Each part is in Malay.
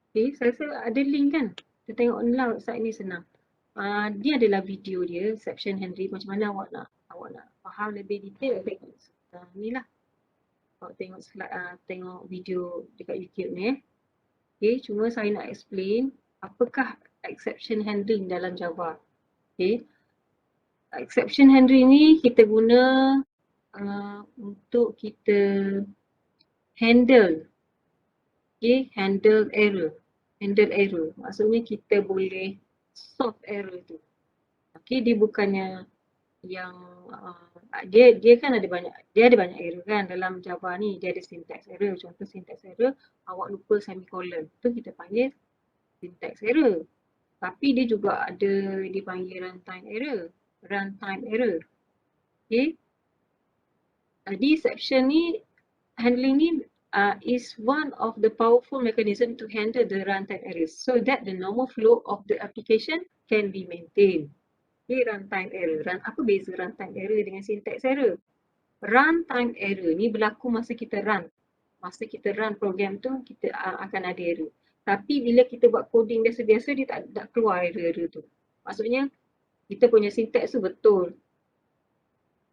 Okay, saya rasa ada link kan? Kita tengok online website ni senang. Dia adalah video dia, exception handling. Macam mana awak nak faham lebih detail, tengok ni lah. Awak tengok slide, tengok video dekat YouTube ni. Okay, cuma saya nak explain apakah exception handling dalam Java. Okay, exception handling ni kita guna untuk kita handle, okay, handle error. Maksudnya kita boleh solve error tu. Okay, dia bukannya yang dia kan ada banyak error kan dalam Java ni. Dia ada syntax error. Contoh syntax error, awak lupa semicolon, tu kita panggil syntax error. Tapi dia juga ada dipanggil runtime error. Okay, jadi exception ni, handling ni is one of the powerful mechanism to handle the runtime errors so that the normal flow of the application can be maintained. Okay, runtime error. Apa beza runtime error dengan syntax error? Runtime error ni berlaku masa kita run. Masa kita run program tu, kita akan ada error. Tapi bila kita buat coding biasa-biasa, dia tak keluar error tu. Maksudnya, kita punya syntax tu betul.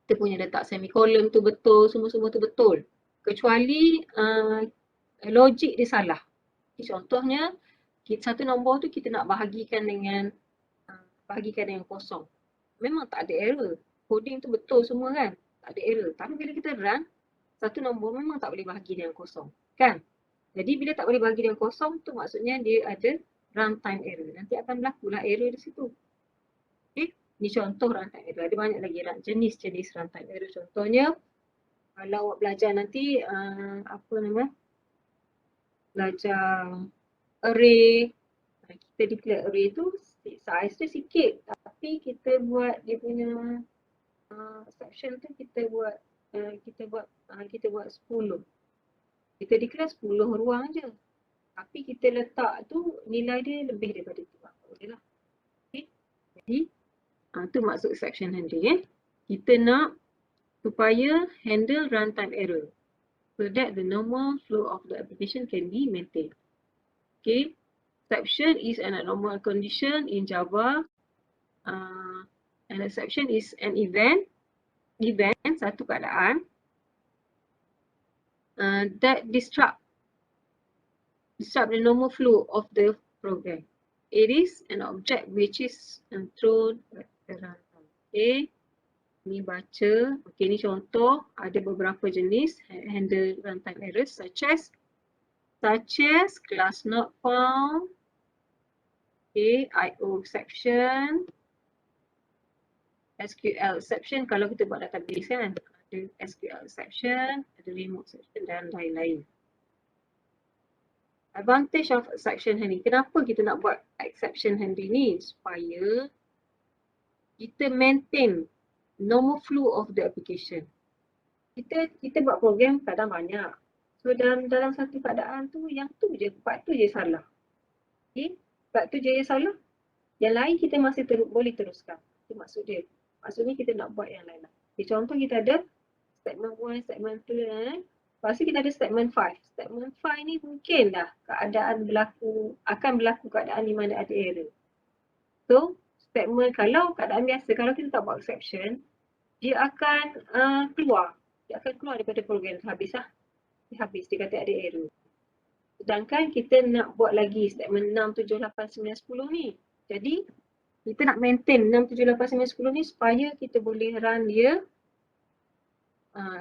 Kita punya letak semicolon tu betul, semua-semua tu betul. Kecuali logik dia salah. Contohnya, satu nombor tu kita nak bahagikan dengan kosong. Memang tak ada error. Coding tu betul semua kan? Tak ada error. Tapi bila kita run, satu nombor memang tak boleh bahagi dengan kosong. Kan? Jadi bila tak boleh bahagi dengan kosong tu maksudnya dia ada runtime error. Nanti akan berlakulah error di situ. Okay? Ni contoh runtime error. Ada banyak lagi jenis-jenis runtime error. Contohnya, kalau awak belajar nanti, belajar array. Kita declare array tu size tu sikit. Tapi kita buat dia punya exception tu kita buat 10. Kita declare 10 ruang je. Tapi kita letak tu nilai dia lebih daripada tu. Boleh lah. Okay. Jadi tu maksud exception handling. Kita nak supaya handle runtime error so that the normal flow of the application can be maintained. Okay. Exception is an abnormal condition in Java. An exception is an event, satu keadaan that disrupt the normal flow of the program. It is an object which is thrown at the runtime. Okay, ni baca. Okay, ni contoh. Ada beberapa jenis handle runtime errors such as class not found. Okay, IO exception, SQL exception kalau kita buat database kan. Ada SQL exception, ada remote exception dan lain-lain. Advantage of exception handling. Kenapa kita nak buat exception handling ni? Supaya kita maintain normal flow of the application. Kita buat program kadang banyak. So dalam satu keadaan tu, yang tu je, part tu je salah. Okay? Part tu je yang salah. Yang lain kita masih boleh teruskan. Itu maksud dia. Maksudnya kita nak buat yang lain lah. Okay, contoh kita ada statement 1, statement 2 Lepas tu kita ada statement 5. Statement 5 ni mungkin dah akan berlaku keadaan di mana ada error. So, statement kalau keadaan biasa, kalau kita tak buat exception, dia akan keluar. Dia akan keluar daripada program habis lah. Dia habis, dia kata ada error. Sedangkan kita nak buat lagi statement 6, 7, 8, 9, 10 ni. Jadi, kita nak maintain 6, 7, 8, 9, 10 ni supaya kita boleh run dia.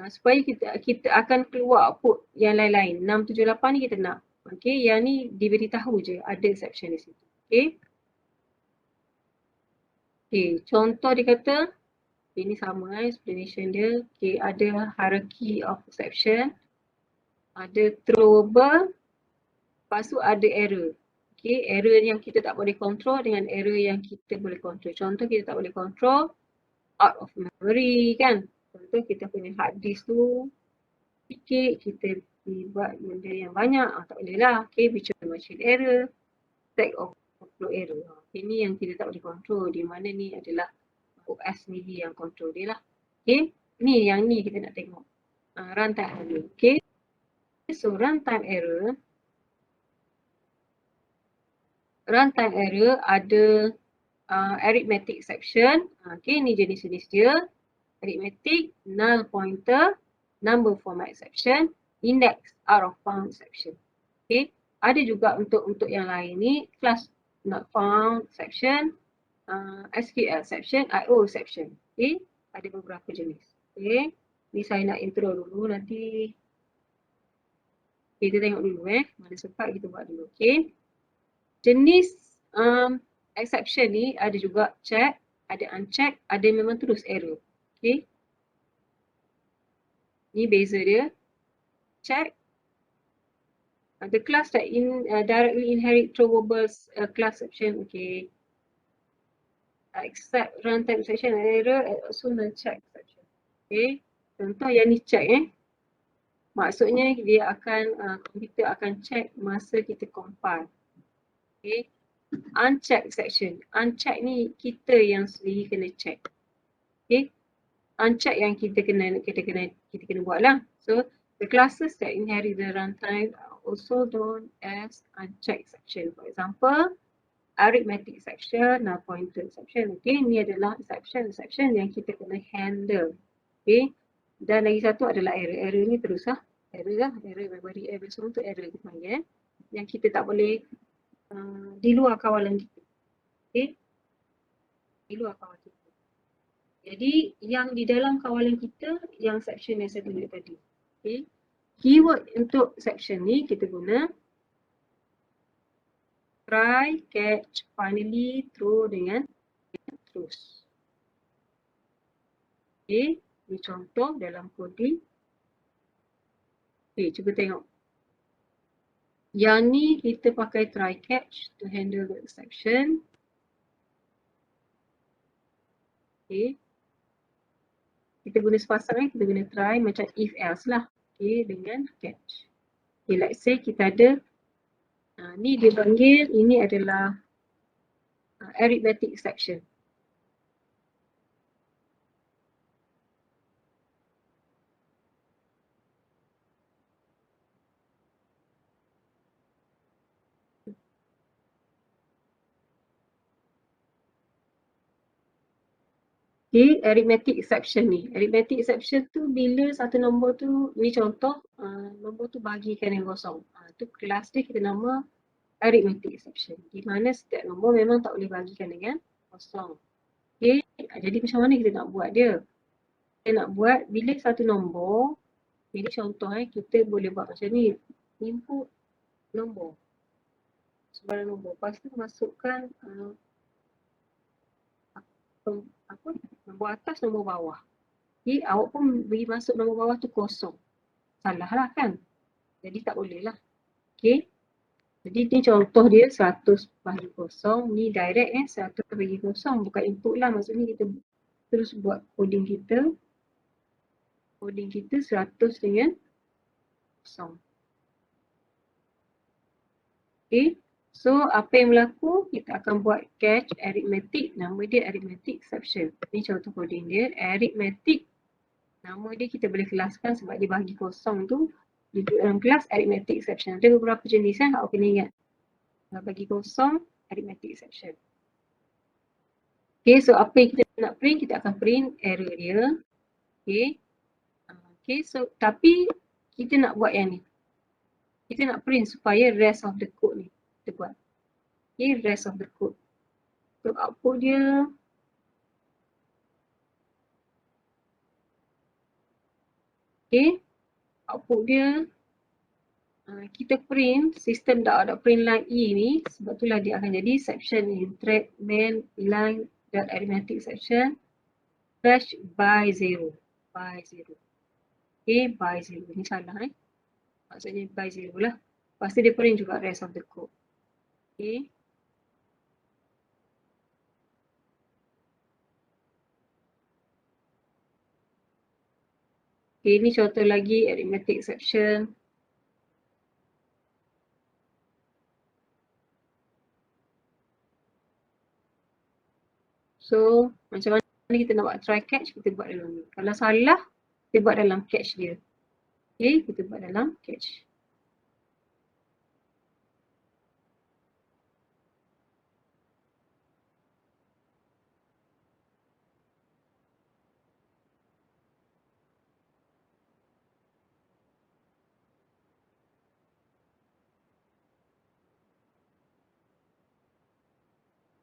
Supaya kita akan keluar output yang lain-lain. 6, 7, 8 ni kita nak. Okay, yang ni diberitahu je ada exception di situ. Okay. Okay, contoh dia kata, ini sama explanation dia. Okay, ada hierarchy of exception. Ada throwable. Lepas tu ada error. Okay, error yang kita tak boleh control dengan error yang kita boleh control. Contoh kita tak boleh control out of memory kan. Contoh kita punya hard disk tu sikit, kita buat benda yang banyak, tak boleh lah. Okay, virtual machine error, stack overflow error. Ini yang kita tak boleh control. Di mana ni adalah OS sendiri yang control dia lah. Okay, ni yang ni kita nak tengok. Runtime error. Okay, so runtime error runtime error ada arithmetic exception. Okay, ni jenis-jenis dia. Arithmetic, null pointer, number format exception, index out of bound exception. Okay, ada juga untuk yang lain ni, class not found exception, SQL exception, IO exception. Okay, ada beberapa jenis. Okay, ni saya nak intro dulu, nanti kita tengok dulu mana sempat kita buat dulu. Okay, jenis exception ni ada juga check, ada uncheck, ada memang terus error. Okay, ni beza dia. Check, the class that directly inherit throwables class exception. Okay, accept runtime exception error and also non-check exception. Okay, contoh yang ni check maksudnya dia akan komputer akan check masa kita compile. Okay, uncheck exception. Uncheck ni kita yang sendiri kena check. Okay, uncheck yang kita kena buat lah. So the classes that inherit the runtime are also known as unchecked exception. For example, arithmetic exception, null pointer exception. Okay, ni adalah exception yang kita kena handle. Okay, dan lagi satu adalah error. Error ni terus lah. Error memory error, semua tu error kita panggil. Yang kita tak boleh di luar kawalan kita. Okay, di luar kawalan kita. Jadi yang di dalam kawalan kita yang exception yang saya tunjuk tadi. Okay, keyword untuk exception ni kita guna try, catch, finally, throw dengan terus. Okay, ini contoh dalam coding. Okay, cuba tengok. Yang ni kita pakai try catch to handle the exception. Okay, kita guna sepasang kita guna try macam if else lah. Okay, dengan catch. Okay, let's say kita ada ni dia panggil, ini adalah arithmetic exception. Okay, arithmetic exception ni. Arithmetic exception tu bila satu nombor tu, ni contoh, nombor tu bahagikan yang kosong. Tu kelas dia kita nama arithmetic exception. Di mana setiap nombor memang tak boleh bahagikan dengan kosong. Okay, jadi macam mana kita nak buat dia? Kita nak buat bila satu nombor, jadi contoh kita boleh buat macam ni. Input nombor. Sebarang nombor. Lepas tu masukkan nombor atas, nombor bawah. Okay, awak pun bagi masuk nombor bawah tu kosong. Salah lah kan? Jadi tak boleh lah. Okay. Jadi ni contoh dia 100 bagi kosong. Ni direct 100 bagi kosong. Bukan input lah. Maksudnya kita terus buat coding kita. Coding kita 100 dengan kosong. Okay. So apa yang berlaku? Kita akan buat catch arithmetic. Nama dia arithmetic exception. Ni contoh coding dia. Arithmetic. Nama dia kita boleh kelaskan sebab dia bagi kosong tu. Di dalam kelas arithmetic exception. Ada beberapa jenis awak kena ingat. Bagi kosong, arithmetic exception. Okay, so apa yang kita nak print? Kita akan print error dia. Okay. Okay, so tapi kita nak buat yang ni. Kita nak print supaya rest of the code ni kita buat. Okay, rest of the code. So output dia okay, output dia kita print, sistem dah ada print line E ni, sebab itulah dia akan jadi exception in thread main line dot arithmetic exception flash by 0. By 0. Okay, by 0. Ni salah maksudnya by 0 lah. Lepas tu dia print juga rest of the code. Okay. Okay, ni contoh lagi arithmetic exception. So, macam mana kita nak buat try catch, kita buat dalam ni. Kalau salah, kita buat dalam catch dia. Okay, kita buat dalam catch.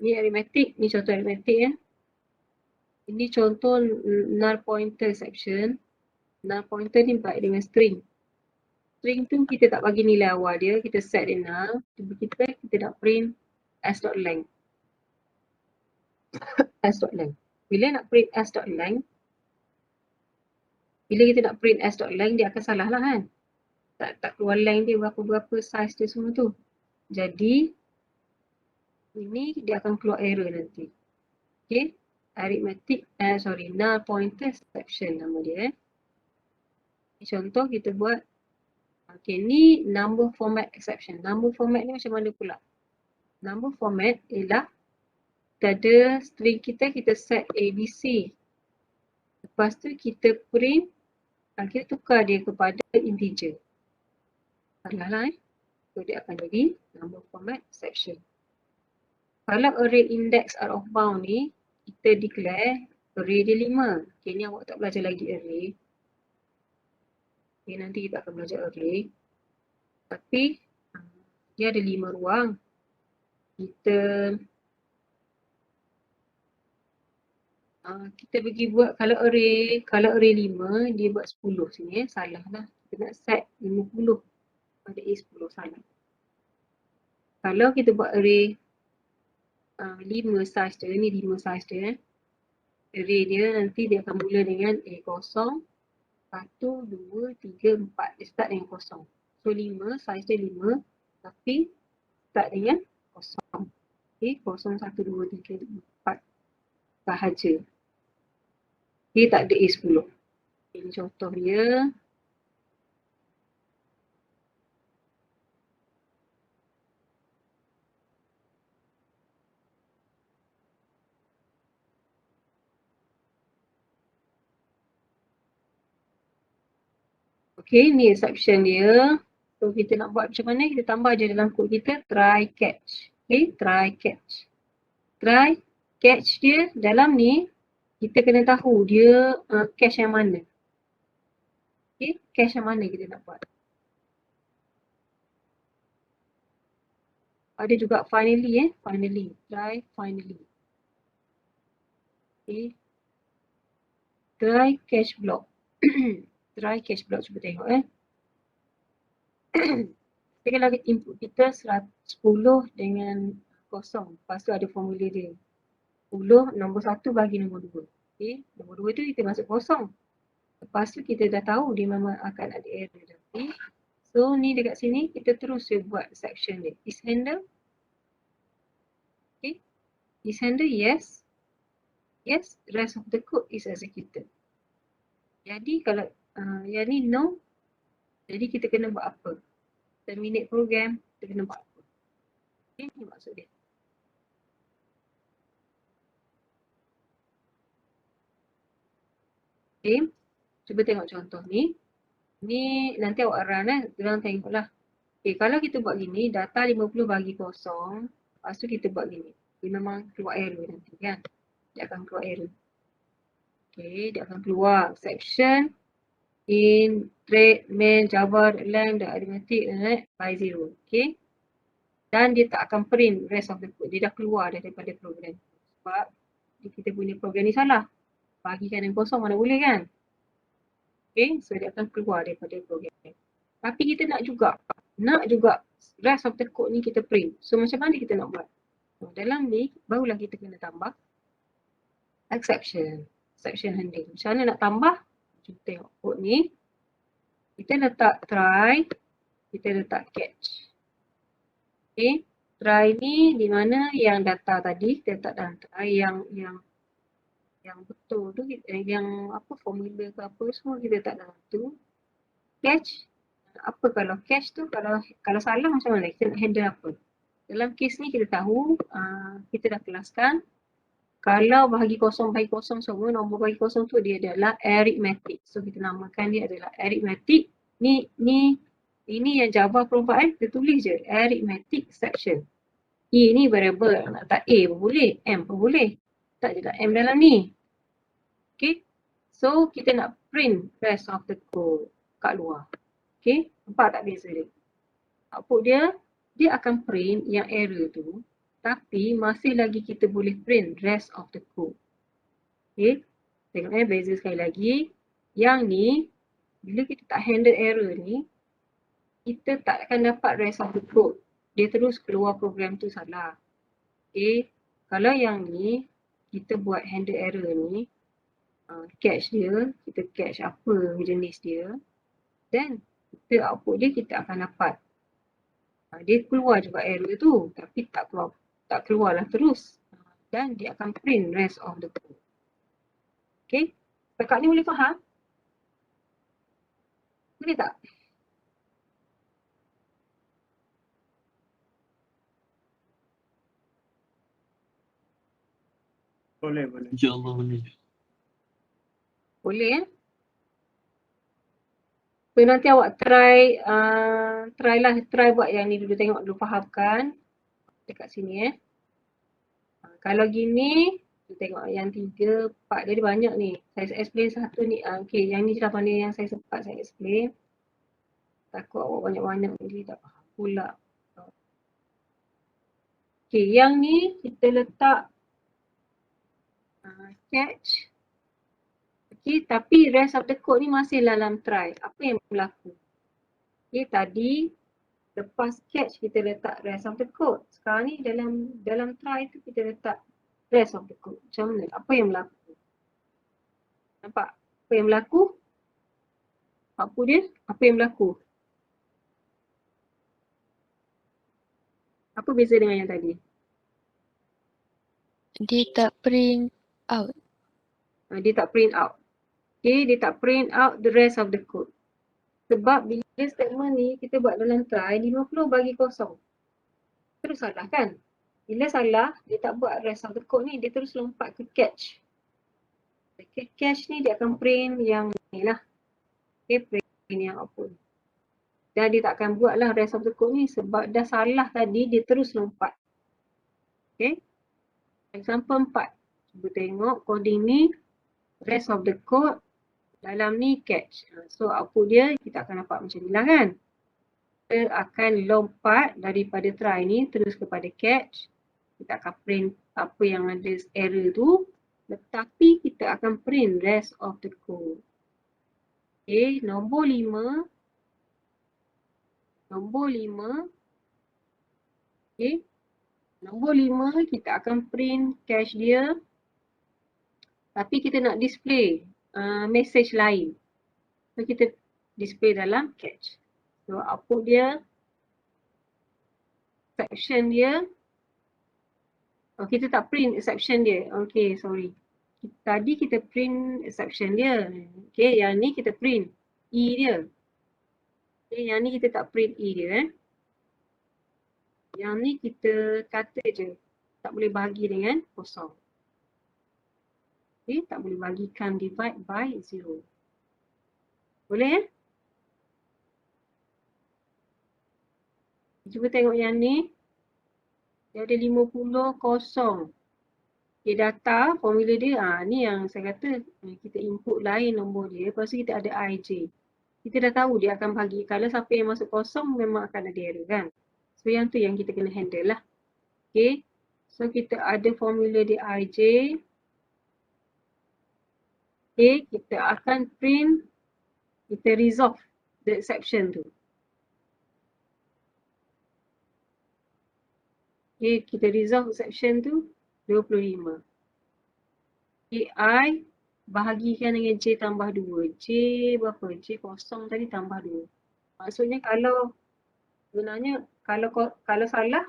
Ni aritmetik, ni contoh aritmetik ya. Ini contoh null pointer exception. Null pointer ni baik dengan string. String tu kita tak bagi nilai awal dia, kita set dia null. Tiba-tiba kita nak print s.length. s.length. Bila nak print s.length, bila kita nak print s.length, dia akan salah lah kan. Tak keluar length dia, berapa-berapa size dia semua tu. Jadi, ini dia akan keluar error nanti. Okay. Arithmetic, null pointer exception nama dia. Contoh kita buat, okay, ni number format exception. Number format ni macam mana pula? Number format ialah kita ada string kita set ABC. Lepas tu kita print, kita tukar dia kepada integer. Salah lah So dia akan jadi number format exception. Kalau array index out of bound ni, kita declare array dia 5. Okay, ni awak tak belajar lagi array. Okay, nanti kita akan belajar array. Tapi, dia ada 5 ruang. Kita pergi buat, kalau array 5, dia buat 10 sini salah lah. Kita nak set 50 pada A10, salah. Kalau kita buat array 5 size dia, ni 5 size dia. Array dia nanti dia akan mula dengan A0, 1, 2, 3, 4. Dia start dengan kosong. So 5, size dia 5. Tapi start dengan kosong. Okay, 0, 1, 2, 3, 4 sahaja. Dia tak ada A10. Ini contoh dia. Okay, ni exception dia. So, kita nak buat macam mana? Kita tambah je dalam kod kita try catch. Okay, try catch. Try catch dia dalam ni, kita kena tahu dia catch yang mana. Okay, catch yang mana kita nak buat. Ada juga finally finally. Try finally. Okay. Try catch block. Try catch block, cuba tengok Kita lagi input kita 10 dengan kosong. Lepas tu ada formula dia. 10, nombor 1 bagi nombor 2. Okay. Nombor 2 tu kita masuk kosong. Lepas tu kita dah tahu dia memang akan ada error. Okay. So ni dekat sini kita terus buat section dia. Is handle. Okay. Is handle yes. Yes. Rest of the code is executed. Jadi kalau yang ni no. Jadi kita kena buat apa? Terminate program, kita kena buat apa? Okay, ni maksud dia. Okay, cuba tengok contoh ni. Ni nanti awak run Korang tengoklah. Okay, kalau kita buat gini, data 50 bagi kosong. Lepas tu kita buat gini. Dia memang keluar error nanti kan. Dia akan keluar error. Okay, dia akan keluar section in trade, main, java, lang, dan arithmetic by 0. Okay. Dan dia tak akan print rest of the code. Dia dah keluar daripada program. Sebab kita punya program ni salah. Bagikan yang kosong mana boleh kan. Okay. So dia akan keluar daripada program. Tapi kita nak juga rest of the code ni kita print. So macam mana kita nak buat? Dalam ni barulah kita kena tambah exception. Exception handling. Macam mana nak tambah? Kita tengok kod ni. Kita letak try. Kita letak catch. Okay. Try ni di mana yang data tadi kita letak dalam try yang betul tu, yang apa formula ke apa semua kita letak dalam tu. Catch, apa kalau catch tu kalau salah macam mana? Kita nak handle apa? Dalam case ni kita tahu kita dah kelaskan kalau bahagi kosong semua, nombor bahagi kosong tu dia adalah arithmetic. So kita namakan dia adalah arithmetic. Ini yang Java provide, kita tulis je arithmetic section. E ni variable, nak tak A pun boleh, M pun boleh. Tak je tak M dalam ni. Okay. So kita nak print rest of the code kat luar. Okay. Nampak tak beza dia? Output dia akan print yang error tu. Tapi masih lagi kita boleh print rest of the code. Okay. Tengok beza sekali lagi. Yang ni, bila kita tak handle error ni, kita tak akan dapat rest of the code. Dia terus keluar program tu salah. Okay. Kalau yang ni, kita buat handle error ni, catch dia, kita catch apa jenis dia, dan kita output dia kita akan dapat. Dia keluar juga error tu, tapi tak keluarlah terus. Dan dia akan print rest of the code. Okay. Setakat ni boleh faham? Boleh tak? Boleh. InsyaAllah boleh. Boleh ya? So nanti awak try buat yang ni dulu, tengok dulu, fahamkan dekat sini . Kalau gini, tengok yang 3, 4 dia banyak ni. Saya explain satu ni. Okay, yang ni dah mana yang saya sempat saya explain. Takut awak banyak-banyak ni tak faham pula. Okay, yang ni kita letak catch. Okay, tapi rest of the code ni masih dalam try. Apa yang berlaku? Okay, tadi lepas catch kita letak rest of the code. Sekarang ni dalam try tu kita letak rest of the code. Macam mana? Apa yang berlaku? Nampak? Apa yang berlaku? Apa dia? Apa yang berlaku? Apa beza dengan yang tadi? Dia tak print out. Dia tak print out. Okay, dia tak print out the rest of the code. Sebab bila statement ni kita buat dalam try, 50 bagi kosong. Terus salah kan? Bila salah, dia tak buat rest of the code ni, dia terus lompat ke catch. Ke catch ni dia akan print yang ni lah. Okay, print yang output. Dan dia tak akan buat lah rest of the code ni sebab dah salah tadi, dia terus lompat. Okay. Example 4. Cuba tengok coding ni, rest of the code, dalam ni catch. So output dia kita akan dapat macam ni lah kan. Kita akan lompat daripada try ni terus kepada catch. Kita akan print apa yang ada error tu. Tetapi kita akan print rest of the code. Okay, nombor 5. Okay. Nombor 5 kita akan print cache dia. Tapi kita nak display message lain. So kita display dalam cache. So output dia, exception dia. Kita tak print exception dia. Okay, sorry. Tadi kita print exception dia. Okay, yang ni kita print E dia. Okay, yang ni kita tak print E dia. Yang ni kita kata je. Tak boleh bagi dengan kosong. Okay, tak boleh bagikan divide by 0. Boleh Cuba tengok yang ni. Dia ada 50 kosong. Okay, data, formula dia, ni yang saya kata kita input lain nombor dia. Lepas tu kita ada IJ. Kita dah tahu dia akan bagi. Kalau siapa yang masuk kosong memang akan ada error kan. So yang tu yang kita kena handle lah. Okay. So kita ada formula di IJ. Okay, kita akan print, kita resolve the exception tu. Okay, kita resolve exception tu 25. Okay, I bahagikan dengan J tambah 2. J berapa? J kosong tadi tambah 2. Maksudnya kalau sebenarnya kalau salah,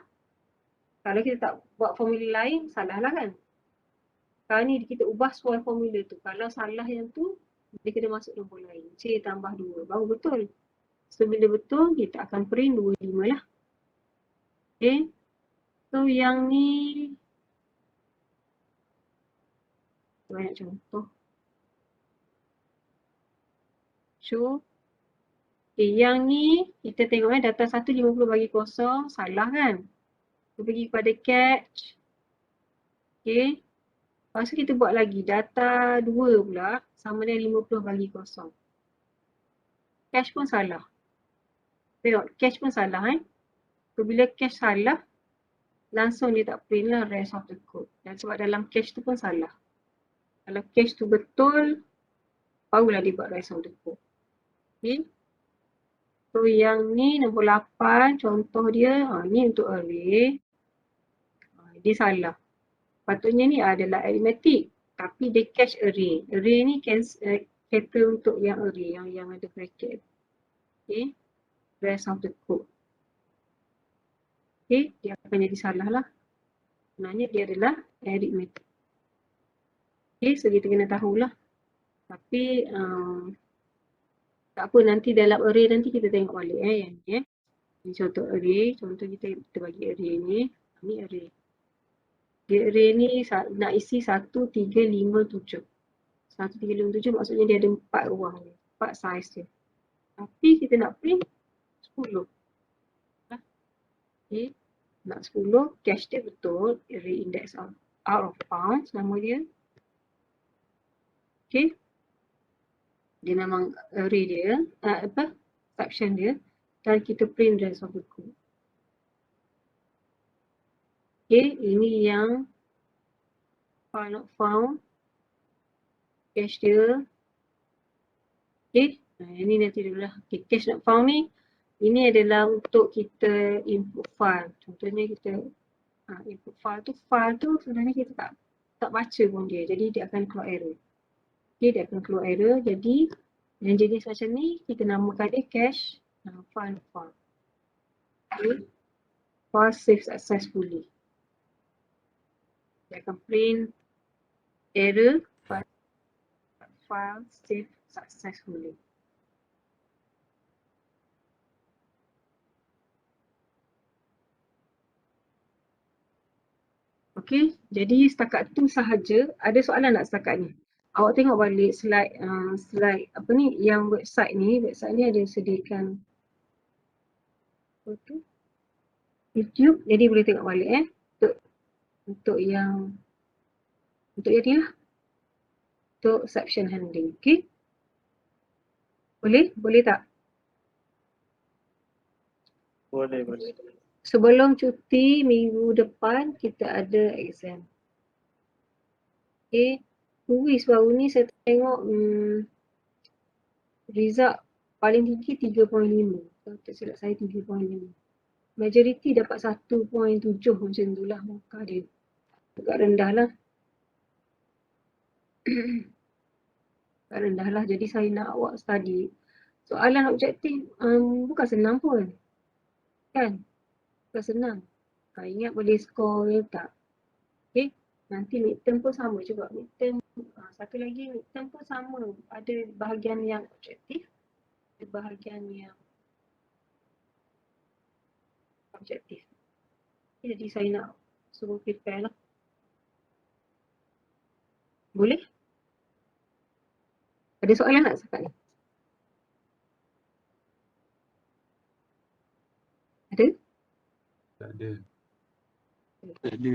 kalau kita tak buat formula lain, salah lah kan. Sekarang ni kita ubah soal formula tu. Kalau salah yang tu, dia kena masuk nombor lain. J tambah 2. Baru betul. So bila betul, kita akan print 25 lah. Okay. So yang ni, banyak contoh. Show. Okay, yang ni kita tengok data 1 50 bagi kosong, salah kan? Kita pergi kepada catch. Okay. Lepas tu kita buat lagi data 2 pula sama dengan 50 bagi kosong. Catch pun salah. Tengok, catch pun salah So bila catch salah, langsung dia tak print lah rest of the code. Dan sebab dalam cache tu pun salah. Kalau cache tu betul, barulah dia buat rest of the code. Okay. So yang ni nombor 8 contoh dia, ni untuk array. Dia salah. Patutnya ni adalah arithmetic tapi dia cache array. Array ni kata untuk yang array yang ada bracket. Okay. Rest of the code. Okay, dia akan jadi salah lah. Sebenarnya dia adalah arithmetic. Okay, so kita kena tahulah. Tapi tak apa, nanti dalam array nanti kita tengok balik yang ni Ini contoh array, contoh kita bagi array ni. Ni array. Dia array ni nak isi 1, 3, 5, 7. 1, 3, 5, 7 maksudnya dia ada 4 ruang ni. 4 size dia. Tapi kita nak print 10. Okay. Nak 10, cache dia betul. Array index out of bounds nama dia. Okay. Dia memang array dia, exception dia. Dan kita print rest of the code. Okay, ini yang file not found. Cache dia. Okay, ini nanti dulu lah. Okay, cache not found ni, ini adalah untuk kita input file. Contohnya kita input file tu sebenarnya kita tak baca pun dia. Jadi dia akan keluar error. Okay, dia akan keluar error. Jadi yang jenis macam ni kita namakan dia cache file not found. Okay, file save successfully. Dia akan print error file save successfully. Okey, jadi setakat tu sahaja. Ada soalan tak setakat ni? Awak tengok balik slide apa ni yang website ni ada sediakan apa tu? YouTube, jadi boleh tengok balik untuk yang ni lah. Untuk exception handling, okey? Boleh tak? Boleh. Sebelum cuti minggu depan kita ada exam. Okay, kuis baru ni saya tengok result paling tinggi 3.5. Kalau tak silap saya 3.5. Majoriti dapat 1.7 macam tu lah muka dia. Agak rendah lah. Agak rendah lah, jadi saya nak awak study. Soalan objektif bukan senang pun. Kan? Bukan senang. Ingat boleh score tak? Okay. Nanti midterm pun sama juga. Midterm, satu lagi midterm pun sama. Ada bahagian yang objektif, ada bahagian yang objektif. Okay, jadi saya nak suruh prepare lah. Boleh? Ada soalan tak setakat ni? Ada? Tak ada.